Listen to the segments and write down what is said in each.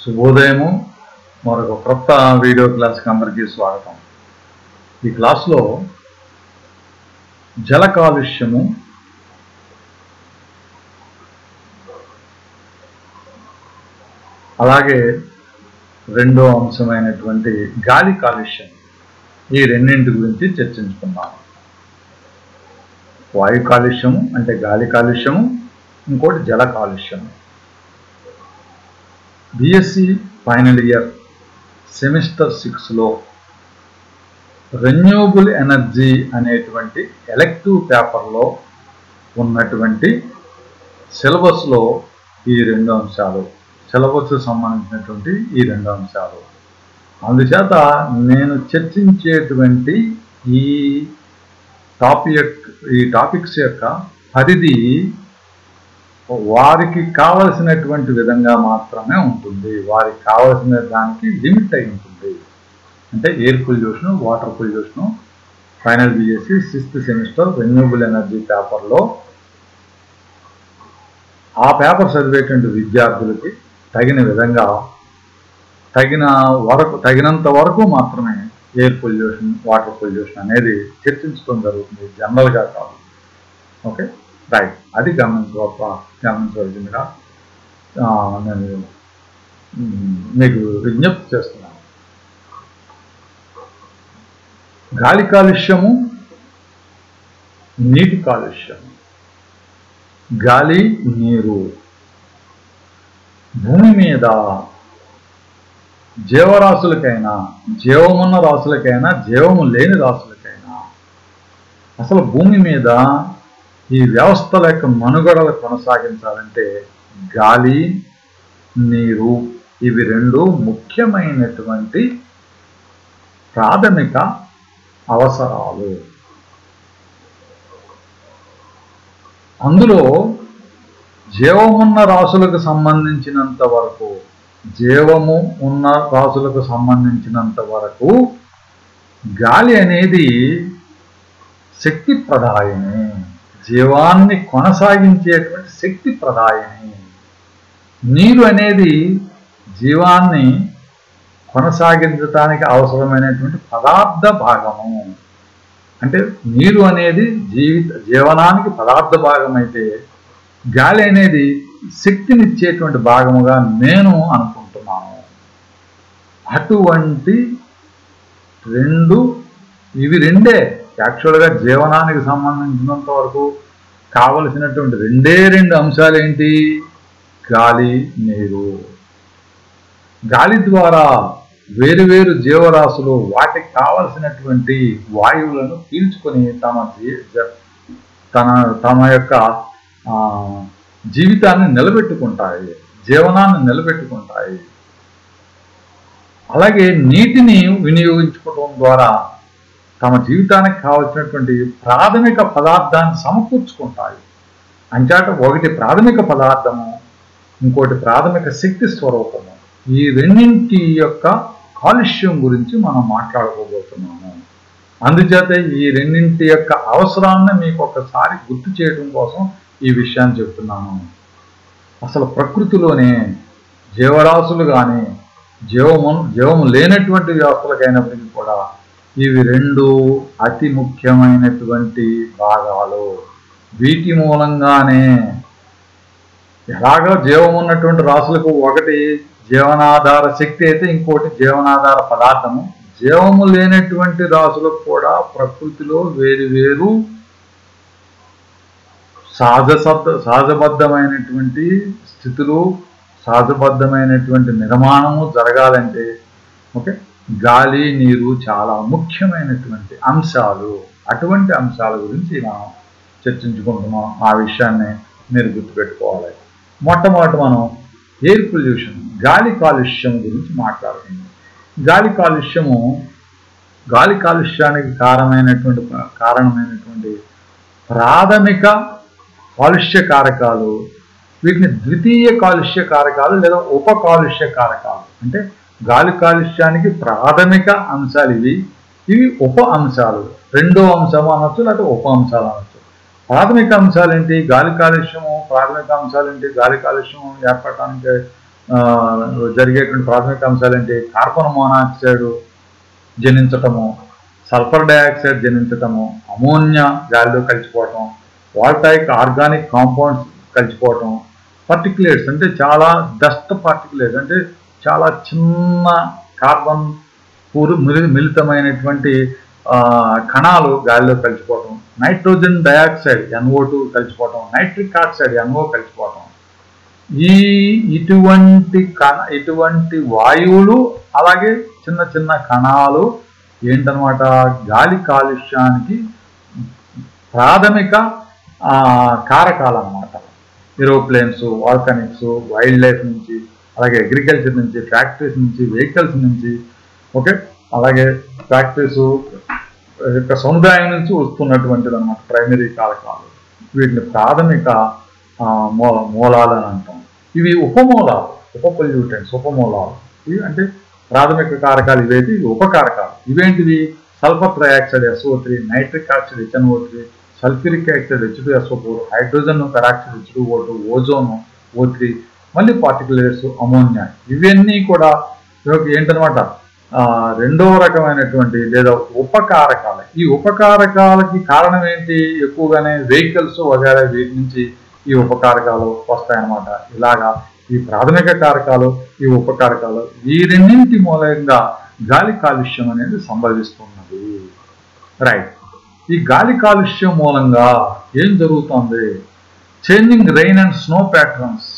శుభోదయము. మరొక క్రొత్త వీడియో క్లాస్కి అందరికీ స్వాగతం. ఈ క్లాస్లో జల కాలుష్యము, అలాగే రెండో అంశమైనటువంటి గాలి కాలుష్యం, ఈ రెండింటి గురించి చర్చించుకుందాం. వాయు కాలుష్యము అంటే గాలి కాలుష్యము, ఇంకోటి జల కాలుష్యము. బిఎస్సి ఫైనల్ ఇయర్ సెమిస్టర్ 6లో రెన్యూవబుల్ ఎనర్జీ అనేటువంటి ఎలెక్టివ్ పేపర్లో ఉన్నటువంటి సిలబస్లో ఈ రెండు అంశాలు, సిలబస్కు సంబంధించినటువంటి ఈ రెండు అంశాలు. అందుచేత నేను చర్చించేటువంటి ఈ టాపిక్స్ యొక్క పరిధి వారికి కావలసినటువంటి విధంగా మాత్రమే ఉంటుంది. వారికి కావలసిన దానికి లిమిట్ అయి ఉంటుంది. అంటే air pollution, water pollution, final BSc 6th semester renewable energy పేపర్లో ఆ పేపర్ చదివేటువంటి విద్యార్థులకి తగిన విధంగా తగినంత వరకు మాత్రమే ఎయిర్ పొల్యూషన్, వాటర్ పొల్యూషన్ అనేది చర్చించడం జరుగుతుంది, జనరల్గా కాదు. Okay, right. అది గమనించవలసిందిగా నేను మీకు విజ్ఞప్తి చేస్తున్నాను. గాలి కాలుష్యము, నీటి కాలుష్యము. గాలి, నీరు భూమి మీద జీవరాశులకైనా, జీవమున్న రాశులకైనా, జీవము లేని రాశులకైనా, అసలు భూమి మీద ఈ వ్యవస్థల యొక్క మనుగడలు కొనసాగించాలంటే గాలి, నీరు ఇవి రెండు ముఖ్యమైనటువంటి ప్రాథమిక అవసరాలు. అందులో జీవమున్న రాశులకు సంబంధించినంత వరకు, జీవము ఉన్న రాశులకు సంబంధించినంత వరకు గాలి అనేది శక్తి ప్రదాయిని, జీవాన్ని కొనసాగించేటువంటి శక్తి ప్రదాయిని. నీరు అనేది జీవాన్ని కొనసాగించడానికి అవసరమైనటువంటి పదార్థ భాగము. అంటే నీరు అనేది జీవనానికి పదార్థ భాగం అయితే, గాలి అనేది శక్తినిచ్చేటువంటి భాగముగా నేను అనుకుంటున్నాను. అటువంటి ఇవి రెండే యాక్చువల్గా జీవనానికి సంబంధించినంత వరకు కావలసినటువంటి రెండు అంశాలు ఏంటి? గాలి, నీరు. గాలి ద్వారా వేరు జీవరాశులు వాటికి కావలసినటువంటి వాయువులను పీల్చుకొని తమ యొక్క జీవితాన్ని నిలబెట్టుకుంటాయి, జీవనాన్ని నిలబెట్టుకుంటాయి. అలాగే నీటిని వినియోగించుకోవడం ద్వారా తమ జీవితానికి కావలసినటువంటి ప్రాథమిక పదార్థాన్ని సమకూర్చుకుంటాయి. అంచేత ఒకటి ప్రాథమిక పదార్థము, ఇంకోటి ప్రాథమిక శక్తి స్వరూపము. ఈ రెండింటి యొక్క కాలుష్యం గురించి మనం మాట్లాడుకోబోతున్నాము. అందుచేత ఈ రెండింటి యొక్క అవసరాన్ని మీకు ఒకసారి గుర్తు చేయడం కోసం ఈ విషయాన్ని చెప్తున్నాను. అసలు ప్రకృతిలోనే జీవరాశులు కానీ, జీవము లేనటువంటి వ్యవస్థలకైనప్పటికీ కూడా ఇవి రెండు అతి ముఖ్యమైనటువంటి భాగాలు. వీటి మూలంగానే ఎలాగో జీవం ఉన్నటువంటి రాశులకు ఒకటి జీవనాధార శక్తి అయితే, ఇంకోటి జీవనాధార పదార్థము. జీవము లేనటువంటి రాశులకు కూడా ప్రకృతిలో వేరు సహజబద్ధమైనటువంటి స్థితులు, సహజబద్ధమైనటువంటి నిర్మాణము జరగాలంటే ఓకే, గాలి, నీరు చాలా ముఖ్యమైనటువంటి అంశాలు. అటువంటి అంశాల గురించి మనం చర్చించుకుంటున్నాం. ఆ విషయాన్ని మీరు గుర్తుపెట్టుకోవాలి. మొట్టమొదటి మనం ఎయిర్ పొల్యూషన్, గాలి కాలుష్యం గురించి మాట్లాడుకుందాం. గాలి కాలుష్యానికి కారణమైనటువంటి ప్రాథమిక కాలుష్య కారకాలు, వీటిని ద్వితీయ కాలుష్య కారకాలు లేదా ఉప కాలుష్య కారకాలు. అంటే గాలి కాలుష్యానికి ప్రాథమిక అంశాలు ఇవి ఉప అంశాలు. రెండో అంశం అనొచ్చు, లేకపోతే ఉప అంశాలు అనొచ్చు. ప్రాథమిక అంశాలు ఏంటి? గాలి కాలుష్యము ప్రాథమిక అంశాలు ఏంటి? గాలి కాలుష్యం ఏర్పడటానికి జరిగేటువంటి ప్రాథమిక అంశాలు ఏంటి? కార్బన్ మోనాక్సైడ్ జనించటము, సల్ఫర్ డయాక్సైడ్ జనించటము, అమోనియా గాలిలో కలిసిపోవటం, వాల్టాయిక్ ఆర్గానిక్ కాంపౌండ్స్ కలిసిపోవటం, పార్టికులేట్స్ అంటే చాలా డస్ట్ పార్టికులేట్స్ అంటే చాలా చిన్న కార్బన్ మిళితమైనటువంటి కణాలు గాలిలో కలిసిపోవటం, నైట్రోజన్ డయాక్సైడ్ NO2 కలిసిపోవటం, నైట్రిక్ ఆక్సైడ్ NO కలిసిపోవటం, ఇటువంటి వాయువులు అలాగే చిన్న చిన్న కణాలు ఏంటనమాట గాలి కాలుష్యానికి ప్రాథమిక కారకాలు అన్నమాట. ఏరోప్లేన్స్, వాల్కనిక్స్, వైల్డ్ లైఫ్ నుంచి, అలాగే అగ్రికల్చర్ నుంచి, ఫ్యాక్టరీస్ నుంచి, వెహికల్స్ నుంచి, ఓకే, అలాగే ఫ్యాక్టరీస్ యొక్క సముదాయం నుంచి వస్తున్నటువంటిది అనమాట ప్రైమరీ కారకాలు. వీటిని ప్రాథమిక మూలాలు అని అంటాం. ఇవి ఉపమూలాలు, ఉపపొల్యూటెంట్స్, ఉపమూలాలు. ఇవి అంటే ప్రాథమిక కారకాలు ఇవేంటి? ఇవి ఉపకారకాలు. ఇవేంటివి? Sulphur trioxide SO3, nitric oxide HNO3, sulphuric oxide H2SO4, hydrogen peroxide H2O2, ozone O3, మళ్ళీ పార్టికులేట్స్ అమోనియా. ఇవన్నీ కూడా ఏంటనమాట రెండవ రకమైనటువంటి లేదా ఉపకారకాలు. ఈ ఉపకారకాలకి కారణం ఏంటి? ఎక్కువగానే వెహికల్స్ వగైరా వీటి నుంచి ఈ ఉపకారకాలు వస్తాయన్నమాట. ఇలాగా ఈ ప్రాథమిక కారకాలు, ఈ ఉపకారకాలు, ఈ రెండింటి మూలంగా గాలి కాలుష్యం అనేది సంభవిస్తున్నది. రైట్. ఈ గాలి కాలుష్యం మూలంగా ఏం జరుగుతుంది? Changing rain and snow patterns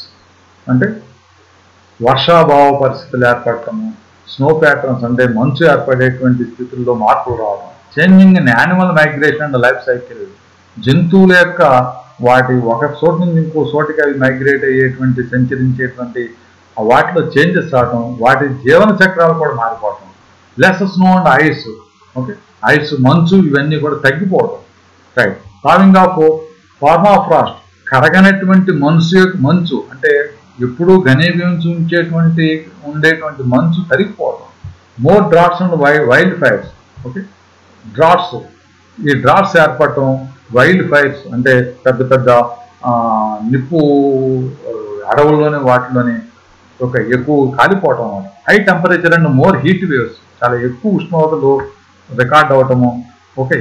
అంటే వర్షాభావ పరిస్థితులు ఏర్పడటము, స్నో ప్యాటర్న్స్ అంటే మంచు ఏర్పడేటువంటి స్థితుల్లో మార్పులు రావడం, changing in animal migration and life cycle, జంతువుల యొక్క వాటి ఒక చోటు నుంచి ఇంకో చోటికి అవి మైగ్రేట్ అయ్యేటువంటి సంచరించేటువంటి వాటిలో చేంజెస్ రావడం, వాటి జీవన చక్రాలు కూడా మారిపోవటం, less snow and ice, okay, ice మంచు ఇవన్నీ కూడా తగ్గిపోవడం. రైట్. థావింగ్ ఆఫ్ పర్మాఫ్రాస్ట్ కరగనటువంటి మంచు అంటే ఎప్పుడూ ఘనీభవించి ఉండేటువంటి మంచు తరిగిపోవడం, more droughts and wildfires, okay, droughts, ఈ డ్రాట్స్ ఏర్పడటం, వైల్డ్ ఫైర్స్ అంటే పెద్ద పెద్ద నిప్పు అడవుల్లోని వాటిలోని ఒక ఎక్కువ కాలిపోవటం అన్నమాట. High temperature and more heat waves, చాలా ఎక్కువ ఉష్ణోగ్రతలు రికార్డ్ అవటము, ఓకే,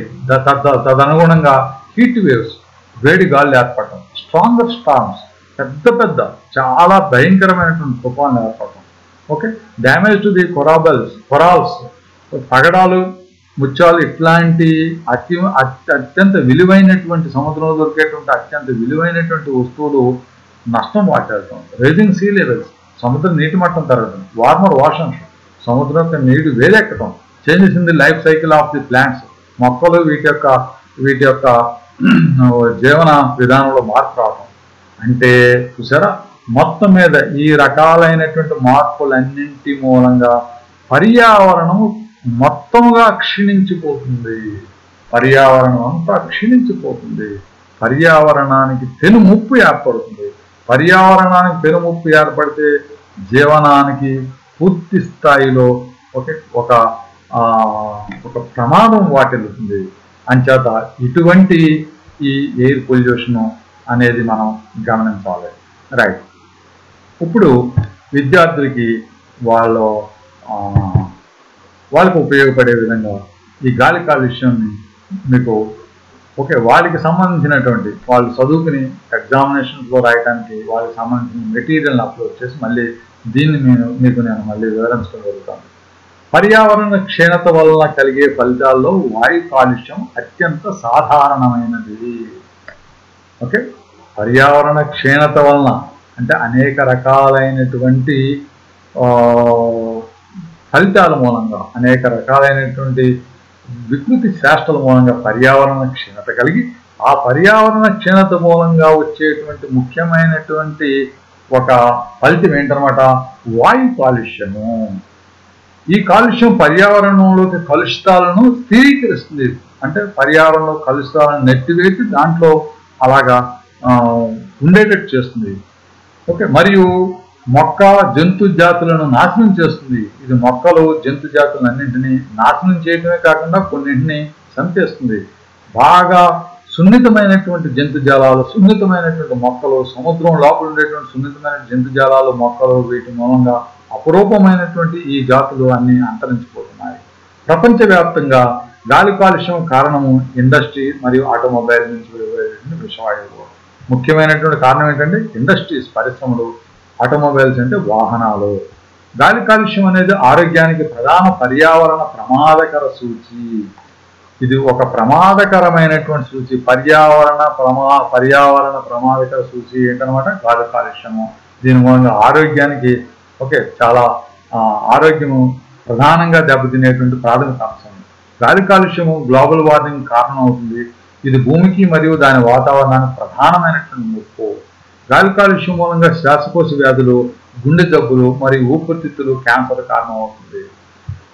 తదనుగుణంగా హీట్ వేవ్స్, వేడి గాలి ఏర్పడటం, స్ట్రాంగర్ స్టార్మ్స్, పెద్ద పెద్ద చాలా భయంకరమైనటువంటి తుఫాన్లు ఏర్పడటం, ఓకే, డ్యామేజ్ టు ది కొరాల్స్, పగడాలు, ముత్యాలు, ఇట్లాంటి అత్యంత విలువైనటువంటి సముద్రంలో దొరికేటువంటి అత్యంత విలువైనటువంటి వస్తువులు నష్టం వాటిల్లటం, రైజింగ్ సీ లెవెల్స్, సముద్ర నీటి మట్టం తరగటం, వార్మర్ వాషన్స్, సముద్రం యొక్క నీటి వేడెక్కటం, changes in the life cycle of the plants, మొక్కలు వీటి యొక్క జీవన విధానంలో మార్పు రావటం. అంటే చూసారా, మొత్తం మీద ఈ రకాలైనటువంటి మార్పులన్నింటి మూలంగా పర్యావరణము మొత్తముగా క్షీణించిపోతుంది. పర్యావరణం అంతా క్షీణించిపోతుంది. పర్యావరణానికి పెనుముప్పు ఏర్పడుతుంది. పర్యావరణానికి పెనుముప్పు ఏర్పడితే జీవనానికి పూర్తి స్థాయిలో ఒక ప్రమాదం వాటిల్లుతుంది. అంచేత ఇటువంటి ఈ ఎయిర్ పొల్యూషన్ అనేది మనం గమనించాలి. రైట్. ఇప్పుడు విద్యార్థులకి వాళ్ళకు ఉపయోగపడే విధంగా ఈ గాలి కాలుష్యాన్ని మీకు వాళ్ళకి సంబంధించినటువంటి వాళ్ళు చదువుకుని ఎగ్జామినేషన్స్లో రాయడానికి వాళ్ళకి సంబంధించిన మెటీరియల్ని అప్లోడ్ చేసి మళ్ళీ దీన్ని మీకు నేను మళ్ళీ వివరించడం జరుగుతాను. పర్యావరణ క్షీణత వలన కలిగే ఫలితాల్లో వాయు కాలుష్యం అత్యంత సాధారణమైనది. ఓకే, పర్యావరణ క్షీణత వలన అంటే అనేక రకాలైనటువంటి ఫలితాల మూలంగా, అనేక రకాలైనటువంటి వికృతి శాస్త్రాల మూలంగా పర్యావరణ క్షీణత కలిగి ఆ పర్యావరణ క్షీణత మూలంగా వచ్చేటువంటి ముఖ్యమైనటువంటి ఒక ఫలితం ఏంటనమాట? వాయు కాలుష్యము. ఈ కాలుష్యం పర్యావరణంలోకి కలుషితాలను స్థిరీకరిస్తుంది. అంటే పర్యావరణంలో కలుషితాలను నెట్టివేసి దాంట్లో అలాగా ఉండేటట్టు చేస్తుంది. ఓకే, మరియు మొక్క జంతు జాతులను నాశనం చేస్తుంది. ఇది మొక్కలు జంతు జాతులన్నింటినీ నాశనం చేయడమే కాకుండా కొన్నింటిని చంపేస్తుంది. బాగా సున్నితమైనటువంటి జంతుజాలాలు, సున్నితమైనటువంటి మొక్కలు, సముద్రం లోపల ఉండేటువంటి సున్నితమైన జంతుజాలాలు, మొక్కలు, వీటి మూలంగా అపురూపమైనటువంటి ఈ జాతులు అన్నీ అంతరించిపోతున్నాయి. ప్రపంచవ్యాప్తంగా గాలి కాలుష్యం కారణము ఇండస్ట్రీ మరియు ఆటోమొబైల్ నుంచి వెలువడేటువంటి విషవాయువులు. ముఖ్యమైనటువంటి కారణం ఏంటంటే ఇండస్ట్రీస్, పరిశ్రమలు, ఆటోమొబైల్స్ అంటే వాహనాలు. గాలి కాలుష్యం అనేది ఆరోగ్యానికి ప్రధాన పర్యావరణ ప్రమాదకర సూచి. ఇది ఒక ప్రమాదకరమైనటువంటి సూచి. పర్యావరణ ప్రమాదకర సూచి ఏంటనమాట? గాలి కాలుష్యము. దీని మూలంగా ఆరోగ్యానికి చాలా ఆరోగ్యము ప్రధానంగా దెబ్బతినేటువంటి ప్రాథమిక అంశం. గాలి కాలుష్యము గ్లోబల్ వార్మింగ్ కారణం అవుతుంది. ఇది భూమికి మరియు దాని వాతావరణానికి ప్రధానమైనటువంటి ముప్పు. గాలి కాలుష్యం మూలంగా శ్వాసకోశ వ్యాధులు, గుండె జబ్బులు మరియు ఊపిరితిత్తులు, క్యాన్సర్ కారణం అవుతుంది.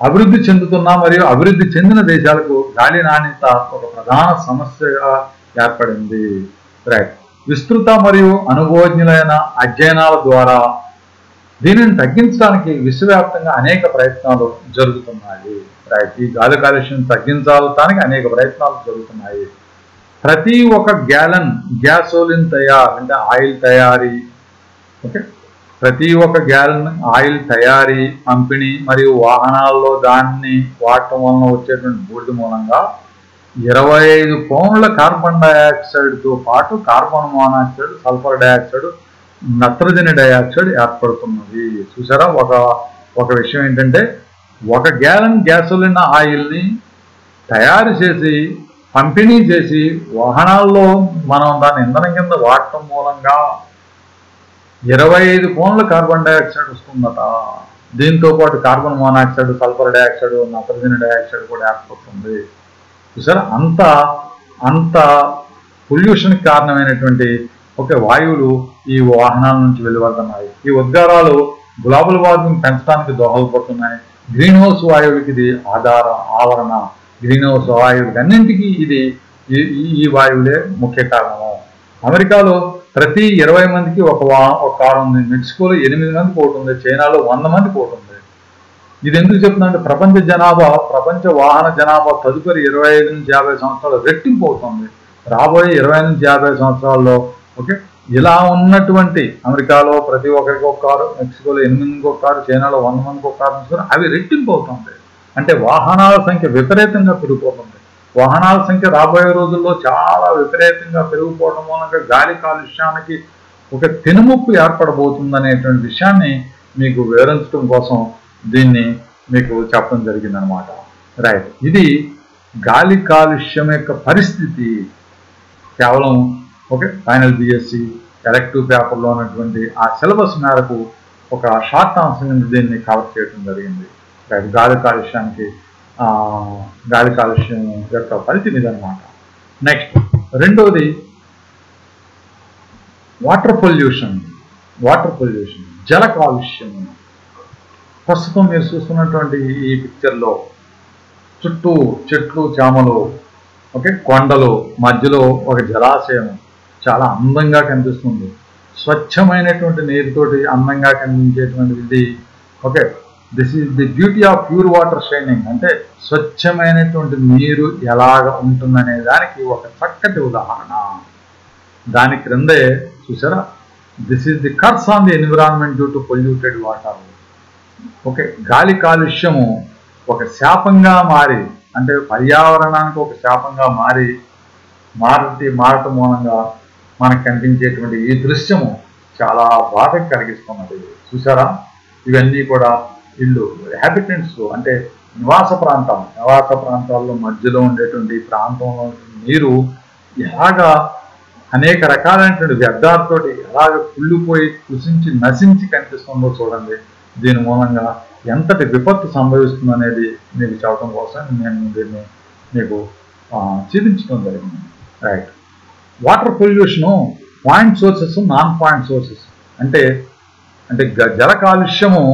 అభివృద్ధి చెందుతున్న మరియు అభివృద్ధి చెందిన దేశాలకు గాలి నాణ్యత ఒక ప్రధాన సమస్యగా ఏర్పడింది. రైట్. విస్తృత మరియు అనుభవజ్ఞులైన అధ్యయనాల ద్వారా దీనిని తగ్గించడానికి విశ్వవ్యాప్తంగా అనేక ప్రయత్నాలు జరుగుతున్నాయి. రైట్. ఈ గాలి కాలుష్యం తగ్గించాలడానికి అనేక ప్రయత్నాలు జరుగుతున్నాయి. ప్రతి ఒక్క గ్యాలన్ గ్యాసోలిన్ అంటే ఆయిల్ తయారీ, ప్రతి ఒక్క గ్యాలన్ ఆయిల్ తయారీ, పంపిణీ మరియు వాహనాల్లో దాన్ని వాడటం వలన వచ్చేటువంటి బూడిద మూలంగా 25 పౌండ్ల కార్బన్ డైఆక్సైడ్తో పాటు కార్బన్ మోనాక్సైడ్, సల్ఫర్ డైఆక్సైడ్, నత్రజని డైఆక్సైడ్ ఏర్పడుతున్నది. చూసారా? ఒక విషయం ఏంటంటే, 1 గ్యాలన్ గ్యాసోలిన్ ఆయిల్ని తయారు చేసి పంపిణీ చేసి వాహనాల్లో మనం దాన్ని ఇంధనం కింద వాడటం మూలంగా 25 పౌండ్ల కార్బన్ డైఆక్సైడ్ వస్తుందట. దీంతో పాటు కార్బన్ మోనాక్సైడ్, సల్ఫర్ డైఆక్సైడ్, నత్రజని డైఆక్సైడ్ కూడా ఏర్పడుతుంది. చూసారా? అంత పొల్యూషన్కి కారణమైనటువంటి వాయువులు ఈ వాహనాల నుంచి వెలువడుతున్నాయి. ఈ ఉద్గారాలు గ్లోబల్ వార్మింగ్ పెంచడానికి దోహదపడుతున్నాయి. గ్రీన్ హౌస్ వాయువులకి ఇది ఆవరణ. గ్రీన్ హౌస్ వాయువులకి అన్నింటికీ ఈ వాయువులే ముఖ్య కారణము. అమెరికాలో ప్రతి 20 మందికి ఒక కారు ఉంది. మెక్సికోలో 8 మందికి ఒకటి ఉంది. చైనాలో 100 మందికి ఒకటి ఉంది. ఇది ఎందుకు చెప్తుందంటే, ప్రపంచ వాహన జనాభా తదుపరి 25 నుంచి 50 సంవత్సరాలు రెట్టింపు అవుతుంది. రాబోయే 20 నుంచి 50 సంవత్సరాల్లో ఇలా ఉన్నటువంటి అమెరికాలో ప్రతి ఒక్కరికి ఒక కారు, మెక్సికోలో 8 మందికి ఒక కారు, చైనాలో 100 మందికి ఒక కారు తీసుకుని అవి రెట్టింపు అవుతుంది. అంటే వాహనాల సంఖ్య విపరీతంగా పెరిగిపోతుంది. వాహనాల సంఖ్య రాబోయే రోజుల్లో చాలా విపరీతంగా పెరిగిపోవడం మూలంగా గాలి కాలుష్యానికి ఒక తెనుముప్పు ఏర్పడబోతుంది అనేటువంటి విషయాన్ని మీకు వివరించడం కోసం దీన్ని మీకు చెప్పడం జరిగిందనమాట. రైట్. ఇది గాలి కాలుష్యం యొక్క పరిస్థితి. కేవలం ఫైనల్ BSc ఎలెక్టివ్ పేపర్లో ఉన్నటువంటి ఆ సిలబస్ మేరకు ఒక షార్ట్ ఆన్సర్ కింద దీన్ని కవర్ చేయడం జరిగింది. రైట్. గాలి కాలుష్యం యొక్క ఫలితం ఇదనమాట. నెక్స్ట్ రెండోది వాటర్ పొల్యూషన్. జల కాలుష్యం. ప్రస్తుతం మీరు చూస్తున్నటువంటి ఈ పిక్చర్లో చుట్టూ చెట్లు, చేమలు, కొండలు, మధ్యలో ఒక జలాశయం చాలా అందంగా కనిపిస్తుంది. స్వచ్ఛమైనటువంటి నీరుతోటి అందంగా కనిపించేటువంటిది. This is the beauty of pure water shining. అంటే స్వచ్ఛమైనటువంటి నీరు ఎలాగ ఉంటుందనే దానికి ఒక చక్కటి ఉదాహరణ. దాని క్రిందే చూసారా? This is the curse on the environment due to polluted water. గాలి కాలుష్యము ఒక శాపంగా మారి, అంటే పర్యావరణానికి ఒక శాపంగా మారటం మూలంగా మనకు కనిపించేటువంటి ఈ దృశ్యము చాలా బాధ కలిగిస్తున్నది. చూసారా? ఇవన్నీ కూడా ఇల్లు, హ్యాబిటెంట్స్, అంటే నివాస ప్రాంతాల్లో మధ్యలో ఉండేటువంటి ప్రాంతంలో నీరు ఎలాగా అనేక రకాలైనటువంటి వ్యర్థాలతోటి ఎలాగ కుళ్ళిపోయి కృషించి నశించి కనిపిస్తుందో చూడండి. దీని మూలంగా ఎంతటి విపత్తు సంభవిస్తుంది అనేది మీకు చెప్పడం కోసం నేను దీన్ని మీకు చూపించడం జరిగింది. Right. Water pollution point sources, non point sources. అంటే జల కాలుష్యము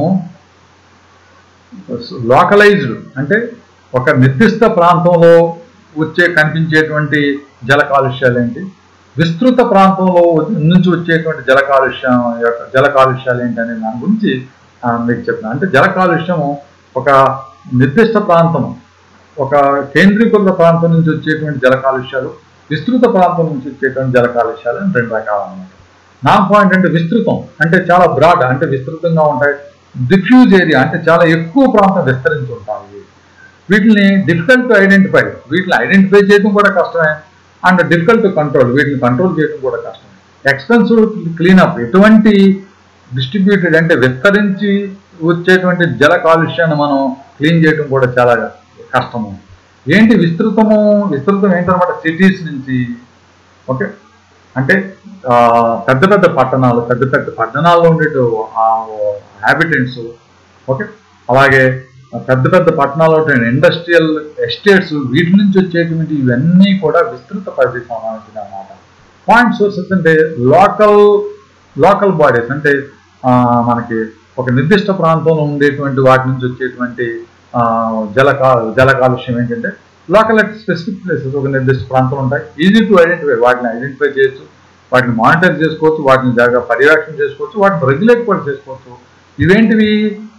లోకలైజ్డ్, అంటే ఒక నిర్దిష్ట ప్రాంతంలో కనిపించేటువంటి జల కాలుష్యాలు ఏంటి, విస్తృత ప్రాంతంలో నుంచి వచ్చేటువంటి జల కాలుష్యాలు ఏంటి అనే దాని గురించి మీకు చెప్తాను. అంటే జల కాలుష్యము ఒక నిర్దిష్ట ప్రాంతం, ఒక కేంద్రీకృత ప్రాంతం నుంచి వచ్చేటువంటి జల కాలుష్యాలు, విస్తృత ప్రాంతం నుంచి వచ్చేటువంటి జల కాలుష్యాలు 2 రకాలు అన్నమాట. నాన్ పాయింట్ అంటే విస్తృతం, అంటే చాలా బ్రాడ్, అంటే విస్తృతంగా ఉంటాయి. డిఫ్యూజ్ ఏరియా అంటే చాలా ఎక్కువ ప్రాంతం విస్తరించి ఉంటాయి. వీటిని డిఫికల్ట్ టు ఐడెంటిఫై, వీటిని ఐడెంటిఫై చేయడం కూడా కష్టమే. అండ్ డిఫికల్ట్ టు కంట్రోల్, వీటిని కంట్రోల్ చేయడం కూడా కష్టమే. ఎక్స్పెన్సివ్ క్లీనప్, ఎటువంటి డిస్ట్రిబ్యూటెడ్ అంటే విస్తరించి వచ్చేటువంటి జల కాలుష్యాన్ని మనం క్లీన్ చేయడం కూడా చాలా కష్టము. ఏంటి విస్తృతం ఏంటన్నమాట, సిటీస్ నుంచి, ఓకే, అంటే పెద్ద పెద్ద పట్టణాల్లో ఉండే హ్యాబిటెంట్స్, ఓకే, అలాగే పెద్ద పెద్ద పట్టణాల్లో ఉండే ఇండస్ట్రియల్ ఎస్టేట్స్, వీటి నుంచి వచ్చేటువంటి ఇవన్నీ కూడా విస్తృత పరిధి సంబంధించిన అన్నమాట. పాయింట్ సోర్సెస్ అంటే లోకల్ బాడీస్, అంటే మనకి ఒక నిర్దిష్ట ప్రాంతంలో ఉండేటువంటి వాటి నుంచి వచ్చేటువంటి జల కాలుష్యం ఏంటంటే లోకల్ స్పెసిఫిక్ ప్లేసెస్, ఒక నిర్దిష్ట ప్రాంతాలు ఉంటాయి, ఈజీ టు ఐడెంటిఫై, వాటిని ఐడెంటిఫై చేయొచ్చు, వాటిని మానిటర్ చేసుకోవచ్చు, వాటిని జాగ్రత్త పర్యవేక్షణ చేసుకోవచ్చు, వాటిని రెగ్యులేట్ కూడా చేసుకోవచ్చు. ఇవేంటివి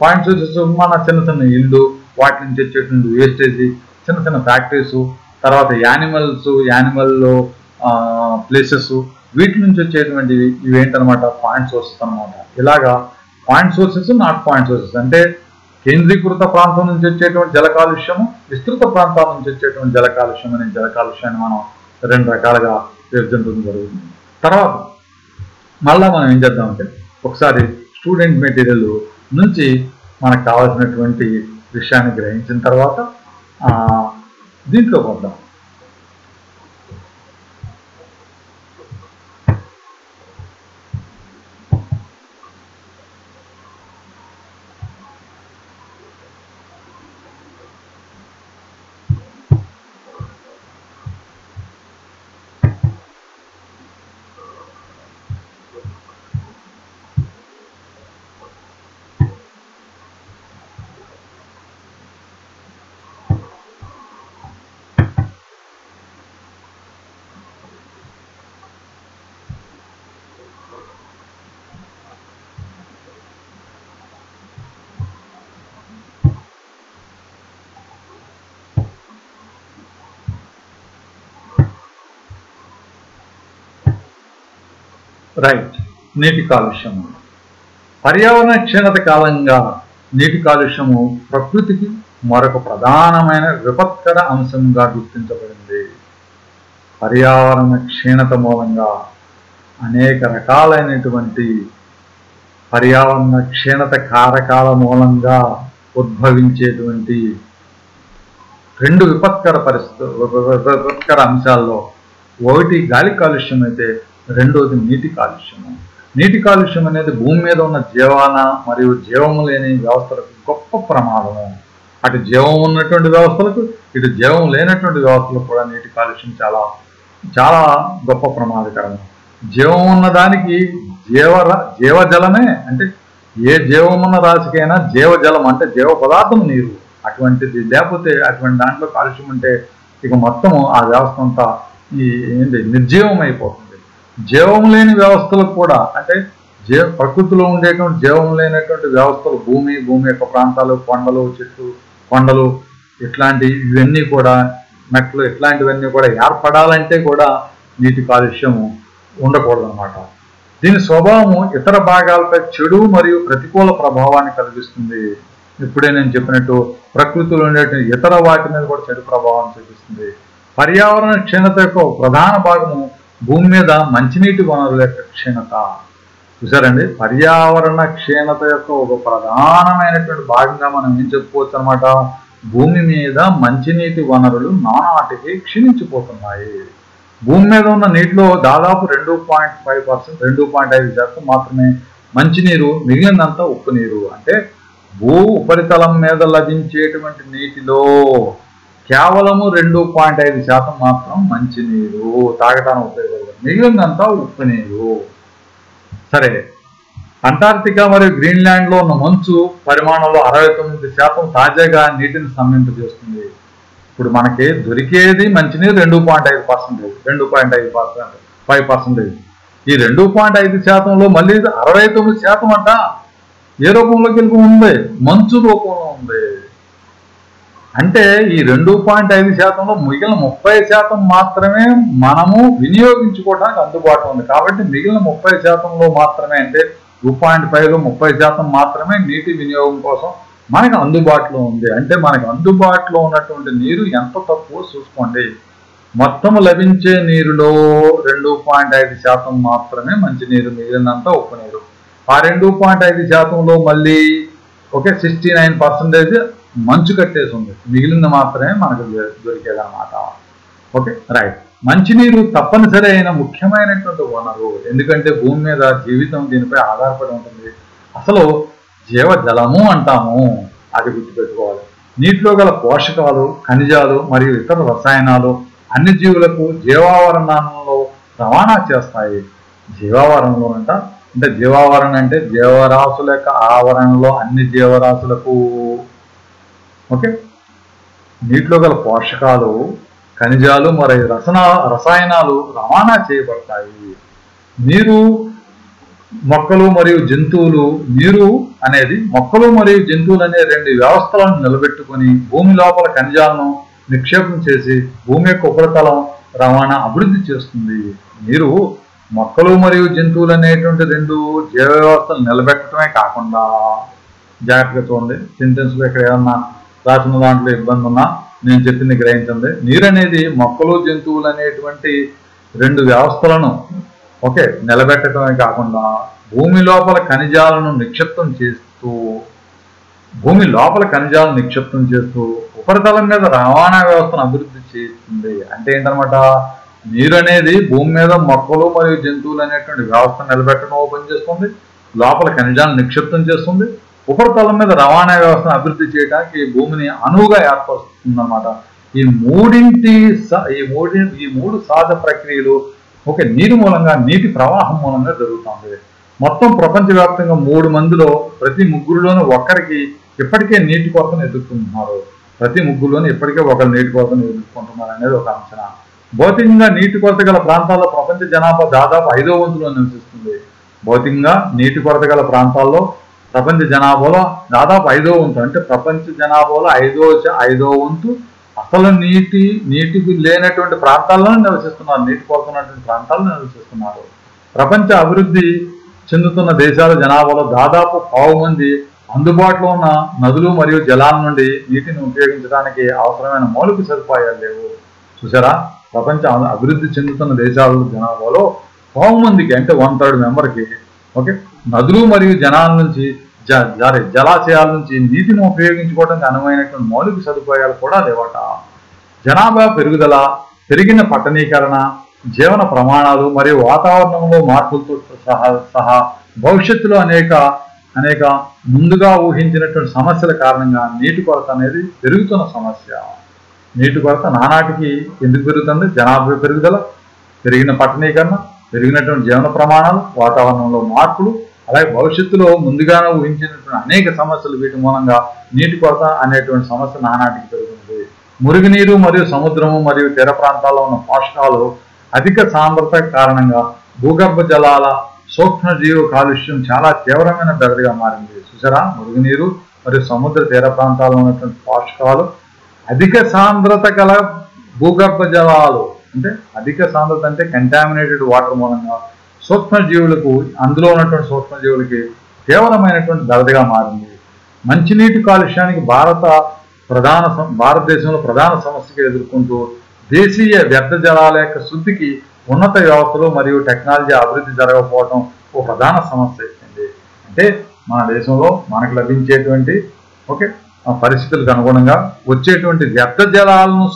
పాయింట్ సోర్సెస్, మన చిన్న ఇల్లు, వాటి నుంచి వచ్చేటువంటి వేస్టేజ్, చిన్న ఫ్యాక్టరీస్, తర్వాత యానిమల్ ప్లేసెస్, వీటి నుంచి వచ్చేటువంటివి ఇవేంటనమాట పాయింట్ సోర్సెస్ అనమాట. ఇలాగా point sources, not point sources అంటే కేంద్రీకృత ప్రాంతం నుంచి వచ్చేటువంటి జల కాలుష్యము, విస్తృత ప్రాంతాల నుంచి వచ్చేటువంటి జల కాలుష్యం అనే జల కాలుష్యాన్ని మనం 2 రకాలుగా విభజించడం జరుగుతుంది. తర్వాత మళ్ళా మనం ఏం చేద్దామంటే ఒకసారి స్టూడెంట్ మెటీరియల్ నుంచి మనకు కావాల్సినటువంటి విషయాన్ని గ్రహించిన తర్వాత దీంట్లోకి వద్దాం. రైట్, నీటి కాలుష్యము. పర్యావరణ క్షీణత కాలంగా నీటి కాలుష్యము ప్రకృతికి మరొక ప్రధానమైన విపత్కర అంశంగా గుర్తించబడింది. పర్యావరణ క్షీణత మూలంగా అనేక రకాలైనటువంటి పర్యావరణ క్షీణత కారకాల మూలంగా ఉద్భవించేటువంటి 2 విపత్కర అంశాల్లో ఒకటి గాలి కాలుష్యం అయితే రెండోది నీటి కాలుష్యము. నీటి కాలుష్యం అనేది భూమి మీద ఉన్న జీవాన మరియు జీవము లేని వ్యవస్థలకు గొప్ప ప్రమాదము. అటు జీవం ఉన్నటువంటి వ్యవస్థలకు, ఇటు జీవం లేనటువంటి వ్యవస్థలకు కూడా నీటి కాలుష్యం చాలా చాలా గొప్ప ప్రమాదకరము. జీవం ఉన్న దానికి జీవజలమే, అంటే ఏ జీవం ఉన్న రాశికైనా జీవజలం అంటే జీవ పదార్థం నీరు. అటువంటిది లేకపోతే అటువంటి దాంట్లో కాలుష్యం ఉంటే ఇక మొత్తం ఆ వ్యవస్థ అంతా నిర్జీవం అయిపోతుంది. జీవం లేని వ్యవస్థలకు కూడా, అంటే ప్రకృతిలో ఉండేటువంటి జీవం లేనటువంటి వ్యవస్థలు, భూమి యొక్క ప్రాంతాలు, కొండలు ఇవన్నీ కూడా, మెట్లు ఇట్లాంటివన్నీ కూడా ఏర్పడాలంటే కూడా నీటి కాలుష్యము ఉండకూడదు అన్నమాట. దీని స్వభావము ఇతర భాగాలపై చెడు మరియు ప్రతికూల ప్రభావాన్ని కలిగిస్తుంది. ఇప్పుడే నేను చెప్పినట్టు ప్రకృతిలో ఉండేటువంటి ఇతర వాటి మీద కూడా చెడు ప్రభావాన్ని చూపిస్తుంది. పర్యావరణ క్షీణత యొక్క ప్రధాన భాగము భూమి మీద మంచినీటి వనరుల యొక్క క్షీణత. చూసారండి, పర్యావరణ క్షీణత యొక్క ఒక ప్రధానమైనటువంటి భాగంగా మనం ఏం చెప్పుకోవచ్చు అనమాట, భూమి మీద మంచినీటి వనరులు నానాటికి క్షీణించిపోతున్నాయి. భూమి మీద ఉన్న నీటిలో దాదాపు 2.5% మాత్రమే మంచినీరు, మిగిలినంతా ఉప్పు నీరు. అంటే భూ ఉపరితలం మీద లభించేటువంటి నీటిలో కేవలము 2.5% మాత్రం మంచినీరు తాగటానికి ఉపయోగపడుతుంది, మిగిలినంతా ఉప్పు నీరు. సరే, అంటార్క్టికా మరియు గ్రీన్లాండ్లో ఉన్న మంచు పరిమాణంలో 69% తాజాగా నీటిని స్తంభింపజేస్తుంది. ఇప్పుడు మనకి దొరికేది మంచినీరు 2.5%. ఈ 2.5%లో మళ్ళీ 69% అంట ఏ రూపంలోకి వెళ్ళి ఉంది, మంచు రూపంలో ఉంది. అంటే ఈ 2.5%లో మిగిలిన 30% మాత్రమే మనము వినియోగించుకోవడానికి అందుబాటులో ఉంది. కాబట్టి మిగిలిన 30%లో మాత్రమే, అంటే 2.5లో 30% మాత్రమే నీటి వినియోగం కోసం మనకు అందుబాటులో ఉంది. అంటే మనకు అందుబాటులో ఉన్నటువంటి నీరు ఎంత తక్కువ చూసుకోండి. మొత్తం లభించే నీరులో 2.5% మాత్రమే మంచినీరు, మిగిలినంత ఉప్పు నీరు. ఆ 2.5%లో మళ్ళీ 69% మంచు కట్టేసి ఉంది, మిగిలింది మాత్రమే మనకు దొరికేదన్నమాట. Okay, right. మంచినీరు తప్పనిసరి అయిన ముఖ్యమైనటువంటి వనరు, ఎందుకంటే భూమి మీద జీవితం దీనిపై ఆధారపడి ఉంటుంది. అసలు జీవజలము అంటాము, అది గుర్తుపెట్టుకోవాలి. నీటిలో గల పోషకాలు, ఖనిజాలు మరియు ఇతర రసాయనాలు అన్ని జీవులకు జీవావరణంలో రవాణా చేస్తాయి. జీవావరణలో అంటే జీవావరణ అంటే జీవరాశుల యొక్క ఆవరణలో అన్ని జీవరాశులకు, ఓకే, నీటిలో గల పోషకాలు, ఖనిజాలు మరియు రసాయనాలు రవాణా చేయబడతాయి. నీరు మొక్కలు మరియు జంతువులు, నీరు అనేది మొక్కలు మరియు జంతువులు అనే 2 వ్యవస్థలను నిలబెట్టుకొని భూమి లోపల ఖనిజాలను నిక్షేపం చేసి భూమి యొక్క ఉపరితలం రవాణా అభివృద్ధి చేస్తుంది. నీరు మొక్కలు మరియు జంతువులు అనేటువంటి 2 జీవ వ్యవస్థలు నిలబెట్టడమే కాకుండా, జాగ్రత్తగా చూడండి, సెంటెన్స్లో ఇక్కడ ఏమన్నా రాసిన దాంట్లో ఇబ్బంది ఉన్నా నేను చెప్పింది గ్రహించండి. నీరు అనేది మొక్కలు జంతువులు అనేటువంటి 2 వ్యవస్థలను నిలబెట్టడమే కాకుండా భూమి లోపల ఖనిజాలను నిక్షిప్తం చేస్తూ ఉపరితలం మీద రవాణా వ్యవస్థను అభివృద్ధి చేస్తుంది. అంటే ఏంటనమాట, నీరు అనేది భూమి మీద మొక్కలు మరియు జంతువులు అనేటువంటి వ్యవస్థను నిలబెట్టడం పనిచేస్తుంది, లోపల ఖనిజాలను నిక్షిప్తం చేస్తుంది, ఉపరితలం మీద రవాణా వ్యవస్థను అభివృద్ధి చేయడానికి భూమిని అనువుగా ఏర్పరుస్తుంది అన్నమాట. ఈ 3 సహజ ప్రక్రియలు నీరు మూలంగా, నీటి ప్రవాహం మూలంగా జరుగుతుంది. మొత్తం ప్రపంచవ్యాప్తంగా 3 మందిలో ప్రతి 3లోనూ ఒకరికి ఇప్పటికే నీటి కొరతను ఎదుర్కొంటున్నారు. ప్రతి 3లోనూ ఇప్పటికే ఒకరు నీటి కొరతను ఎదుర్కొంటున్నారు అనేది ఒక అంచనా. భౌతికంగా నీటి కొరత గల ప్రాంతాల్లో ప్రపంచ జనాభా దాదాపు 5వ వంతులో నివసిస్తుంది. భౌతికంగా నీటి కొరత గల ప్రాంతాల్లో ప్రపంచ జనాభాలో దాదాపు 5వ వంతు, అంటే ప్రపంచ జనాభాలో 5వ వంతు అసలు నీటికి లేనటువంటి ప్రాంతాల్లో నివసిస్తున్నారు, నీటి కొరత ఉన్నటువంటి ప్రాంతాల్లో నివసిస్తున్నారు. ప్రపంచ అభివృద్ధి చెందుతున్న దేశాల జనాభాలో దాదాపు 1/2 మంది అందుబాటులో ఉన్న నదులు మరియు జలాల నుండి నీటిని ఉపయోగించడానికి అవసరమైన మౌలిక సదుపాయాలు లేవు. చూసారా, ప్రపంచ అభివృద్ధి చెందుతున్న దేశాల జనాభాలో 1/2 మందికి, అంటే 1/3 మెంబర్కి నదులు మరియు జలాశయాల నుంచి నీటిని ఉపయోగించుకోవడానికి అనువైనటువంటి మౌలిక సదుపాయాలు కూడా లేవట. జనాభా పెరుగుదల, పెరిగిన పట్టణీకరణ, జీవన ప్రమాణాలు మరియు వాతావరణంలో మార్పులతో సహా భవిష్యత్తులో అనేక ముందుగా ఊహించినటువంటి సమస్యల కారణంగా నీటి కొరత అనేది పెరుగుతున్న సమస్య. నీటి కొరత నానాటికి ఎందుకు పెరుగుతుంది? జనాభా పెరుగుదల, పెరిగిన పట్టణీకరణ, పెరిగినటువంటి జీవన ప్రమాణాలు, వాతావరణంలో మార్పులు, అలాగే భవిష్యత్తులో ముందుగానే ఊహించినటువంటి అనేక సమస్యలు, వీటి మూలంగా నీటి కొరత అనేటువంటి సమస్య నానాటికి పెరుగుతుంది. మురుగునీరు మరియు సముద్రము మరియు తీర ప్రాంతాల్లో ఉన్న పోషకాలు అధిక సాంద్రత కారణంగా భూగర్భ జలాల సూక్ష్మజీవ కాలుష్యం చాలా తీవ్రమైన బెదరిగా మారింది. చూసారా, మురుగునీరు మరియు సముద్ర తీర ప్రాంతాల్లో ఉన్నటువంటి పోషకాలు, అధిక సాంద్రత గల భూగర్భ జలాలు, అంటే అధిక సాంద్రత అంటే కంటామినేటెడ్ వాటర్ మూలంగా సూక్ష్మజీవులకు, అందులో ఉన్నటువంటి సూక్ష్మజీవులకి తీవ్రమైనటువంటి బెదరిగా మారింది. మంచినీటి కాలుష్యానికి భారతదేశంలో ప్రధాన సమస్యగా ఎదుర్కొంటూ దేశీయ వ్యర్థ జలాల యొక్క శుద్ధికి ఉన్నత వ్యవస్థలు మరియు టెక్నాలజీ అభివృద్ధి జరగకపోవడం ఓ ప్రధాన సమస్య వచ్చింది. అంటే మన దేశంలో మనకు లభించేటువంటి పరిస్థితులకు అనుగుణంగా వచ్చేటువంటి వ్యర్థ జలాలను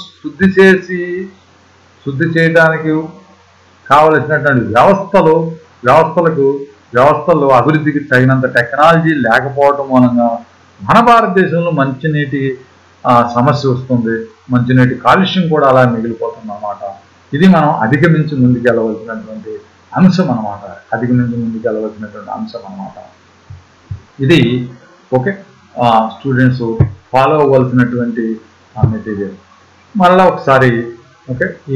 శుద్ధి చేయడానికి కావలసినటువంటి వ్యవస్థలు అభివృద్ధికి తగినంత టెక్నాలజీ లేకపోవడం మూలంగా మన భారతదేశంలో మంచినీటి సమస్య వస్తుంది. మంచినీటి కాలుష్యం కూడా అలా మిగిలిపోతుంది అన్నమాట. ఇది మనం అధిగమించి ముందుకెళ్ళవలసినటువంటి అంశం అన్నమాట. ఇది స్టూడెంట్స్ ఫాలో అవ్వాల్సినటువంటి మెటీరియల్. మళ్ళీ ఒకసారి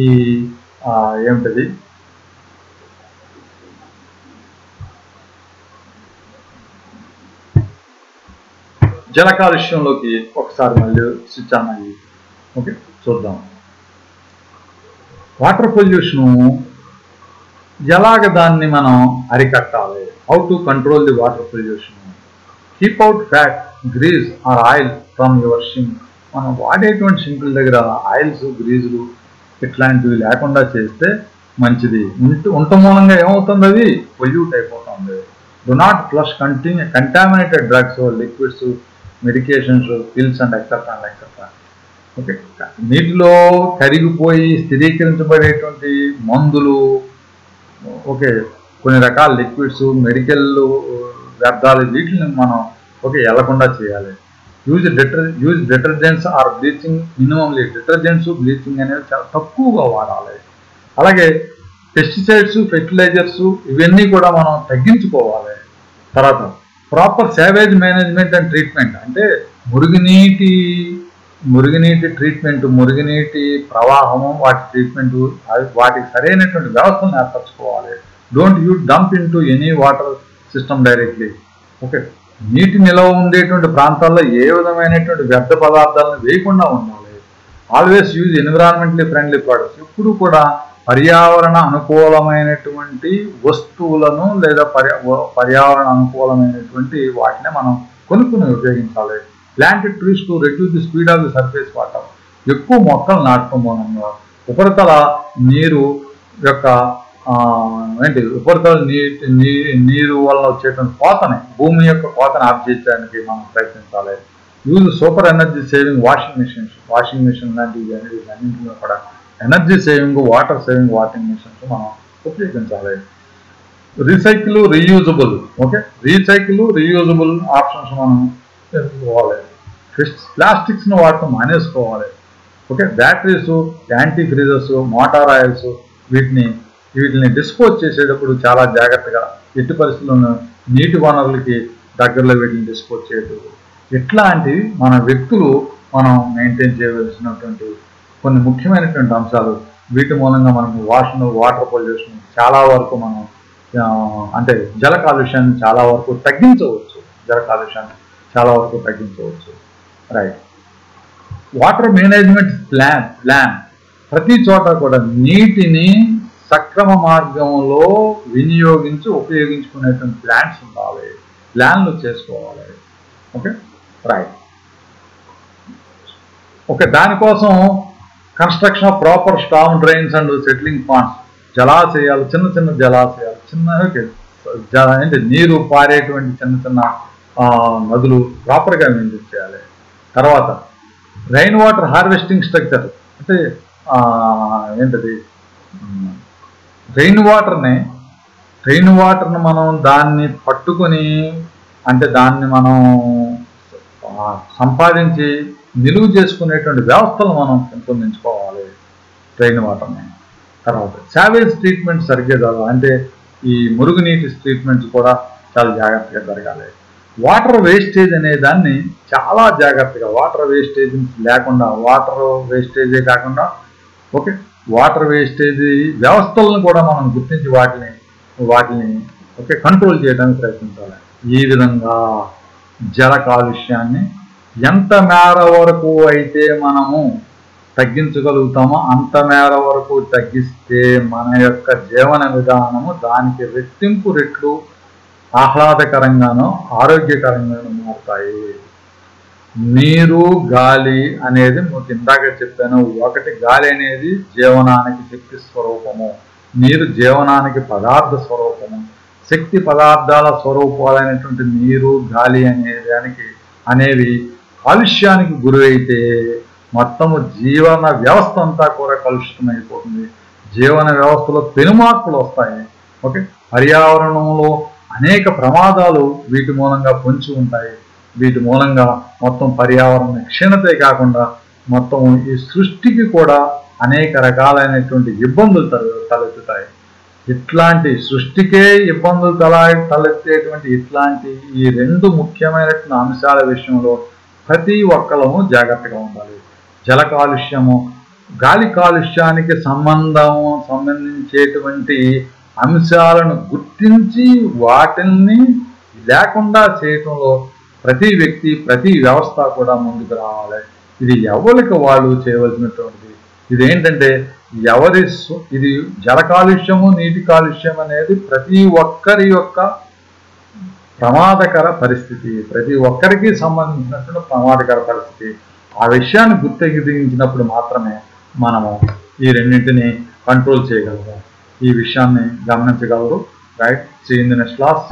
ఈ ఏమిటది జల కాలుష్యంలోకి ఒకసారి మళ్ళీ స్విచ్ ఆన్ అయ్యి ఓకే చూద్దాం. వాటర్ పొల్యూషను ఎలాగ దాన్ని మనం అరికట్టాలి? How to control the water pollution? Keep out fat, grease or oil from your sink. మనం వాడేటువంటి షింకుల దగ్గర ఆయిల్స్, గ్రీజులు ఇట్లాంటివి లేకుండా చేస్తే మంచిది. ఉంట మూలంగా ఏమవుతుంది? అది పొల్యూట్ అయిపోతుంది. Do not flush contaminated drugs, liquids, medications, pills and etcetera and etcetera. Okay, నీటిలో కరిగిపోయి స్థిరీకరించబడేటువంటి మందులు, ఓకే, కొన్ని రకాల లిక్విడ్స్, మెడికల్ వ్యర్థాలు, వీటిని మనం ఓకే వెళ్లకుండా చేయాలి. Use detergents or bleaching minimumly. Detergents, bleaching అనేవి చాలా తక్కువగా వాడాలి. అలాగే పెస్టిసైడ్స్, ఫెర్టిలైజర్స్ ఇవన్నీ కూడా మనం తగ్గించుకోవాలి. తర్వాత proper savage management and treatment, అంటే మురుగునీటి ట్రీట్మెంట్, మురుగునీటి ప్రవాహము, వాటి ట్రీట్మెంట్, వాటికి సరైనటువంటి వ్యవస్థను ఏర్పరచుకోవాలి. Don't you dump into any water system directly. Okay, నీటి నిల్వ ఉండేటువంటి ప్రాంతాల్లో ఏ విధమైనటువంటి వ్యర్థ పదార్థాలను వేయకుండా ఉండాలి. Always use environmentally friendly products. ఎప్పుడు కూడా పర్యావరణ అనుకూలమైనటువంటి వస్తువులను లేదా పర్యావరణ అనుకూలమైనటువంటి వాటిని మనం కొనుక్కుని ఉపయోగించాలి. Planted trees to reduce the speed of the surface water. ఎక్కువ మొక్కలు నాటడం మూలంగా ఉపరితల నీరు యొక్క ఉపరితల నీరు వల్ల వచ్చేటువంటి కోతని, భూమి యొక్క కోతని ఆఫ్ చేయడానికి మనం ప్రయత్నించాలి. Use super energy saving washing machine లాంటివి అనేది అన్నింటిలో కూడా energy saving, water saving washing machines మనం ఉపయోగించాలి. Recycle, reusable. Okay, recycle, reusable options మనం తెలుసుకోవాలి. ప్లాస్టిక్స్ను వాడటం మానేసుకోవాలి. Okay, batteries, anti freezers, motor oils వీటిని డిస్పోజ్ చేసేటప్పుడు చాలా జాగ్రత్తగా, ఎట్టి పరిస్థితుల్లో నీటి వనరులకి దగ్గరలో వీటిని డిస్పోజ్ చేయడం, ఇట్లాంటివి మన వ్యక్తులు మనం మెయింటైన్ చేయవలసినటువంటి కొన్ని ముఖ్యమైనటువంటి అంశాలు. వీటి మూలంగా మనం వాటర్ పొల్యూషన్ చాలా వరకు మనం అంటే జల కాలుష్యాన్ని చాలా వరకు తగ్గించవచ్చు. రైట్. Water management plan. ప్రతి చోట కూడా నీటిని సక్రమ మార్గంలో ఉపయోగించుకునేటువంటి ప్లాన్స్ ఉండాలి, ప్లాన్లు చేసుకోవాలి. Okay, right. ఓకే, దానికోసం construction of proper storm drains and settling ponds. జలాశయాలు, చిన్న జలాశయాలు, అంటే నీరు పారేటువంటి చిన్న నదులు ప్రాపర్గా మెయింటైన్ చేయాలి. తర్వాత రైన్ వాటర్ హార్వెస్టింగ్ స్ట్రక్చర్, అంటే రెయిన్ వాటర్ని మనం దాన్ని పట్టుకొని, అంటే దాన్ని మనం సంపాదించి నిలువ చేసుకునేటువంటి వ్యవస్థలు మనం పెంపొందించుకోవాలి రెయిన్ వాటర్ని. తర్వాత సావేజ్ ట్రీట్మెంట్ సరిగ్గా జరగాలి, అంటే ఈ మురుగునీటి ట్రీట్మెంట్స్ కూడా చాలా జాగ్రత్తగా జరగాలి. వాటర్ వేస్టేజ్ అనే దాన్ని చాలా జాగ్రత్తగా, వాటర్ వేస్టేజే కాకుండా ఓకే, వాటర్ వేస్టేజ్ వ్యవస్థలను కూడా మనం గుర్తించి వాటిని ఓకే కంట్రోల్ చేయడానికి ప్రయత్నించాలి. ఈ విధంగా జల కాలుష్యాన్ని ఎంత మేర వరకు అయితే మనము తగ్గించగలుగుతామో అంత మేర వరకు తగ్గిస్తే మన యొక్క జీవన విధానము దానికి రెట్టింపు రెట్లు ఆహ్లాదకరంగానూ ఆరోగ్యకరంగానూ మారుతాయి. నీరు, గాలి అనేది మీకు ఇందాక చెప్పాను. ఒకటి, గాలి అనేది జీవనానికి శక్తి స్వరూపము, నీరు జీవనానికి పదార్థ స్వరూపము. శక్తి పదార్థాల స్వరూపాలైనటువంటి నీరు, గాలి అనేవి కాలుష్యానికి గురైతే మొత్తము జీవన వ్యవస్థ అంతా కూడా కలుషితమైపోతుంది. జీవన వ్యవస్థలో పెనుమార్పులు వస్తాయి. ఓకే, పర్యావరణంలో అనేక ప్రమాదాలు వీటి మూలంగా పొంచి ఉంటాయి. వీటి మూలంగా మొత్తం పర్యావరణ క్షీణతే కాకుండా మొత్తం ఈ సృష్టికి కూడా అనేక రకాలైనటువంటి ఇబ్బందులు తలెత్తుతాయి. ఇట్లాంటి సృష్టికే ఇబ్బందులు తలెత్తేటువంటి ఇట్లాంటి ఈ రెండు ముఖ్యమైనటువంటి అంశాల విషయంలో ప్రతి ఒక్కరము జాగ్రత్తగా ఉండాలి. జల కాలుష్యము, గాలి కాలుష్యానికి సంబంధించేటువంటి అంశాలను గుర్తించి వాటిని లేకుండా చేయటంలో ప్రతి వ్యక్తి ప్రతి వ్యవస్థ కూడా ముందుకు రావాలి. ఇది ఎవరికి వాళ్ళు చేయవలసినటువంటిది. ఇదేంటంటే ఇది జల కాలుష్యము నీటి కాలుష్యం అనేది ప్రతి ఒక్కరి యొక్క ప్రమాదకర పరిస్థితి, ప్రతి ఒక్కరికి సంబంధించినటువంటి ప్రమాదకర పరిస్థితి. ఆ విషయాన్ని గుర్తించినప్పుడు మాత్రమే మనము ఈ రెండింటిని కంట్రోల్ చేయగలము. ఈ విషయాన్ని గమనించగలరు. Right, see in the next class.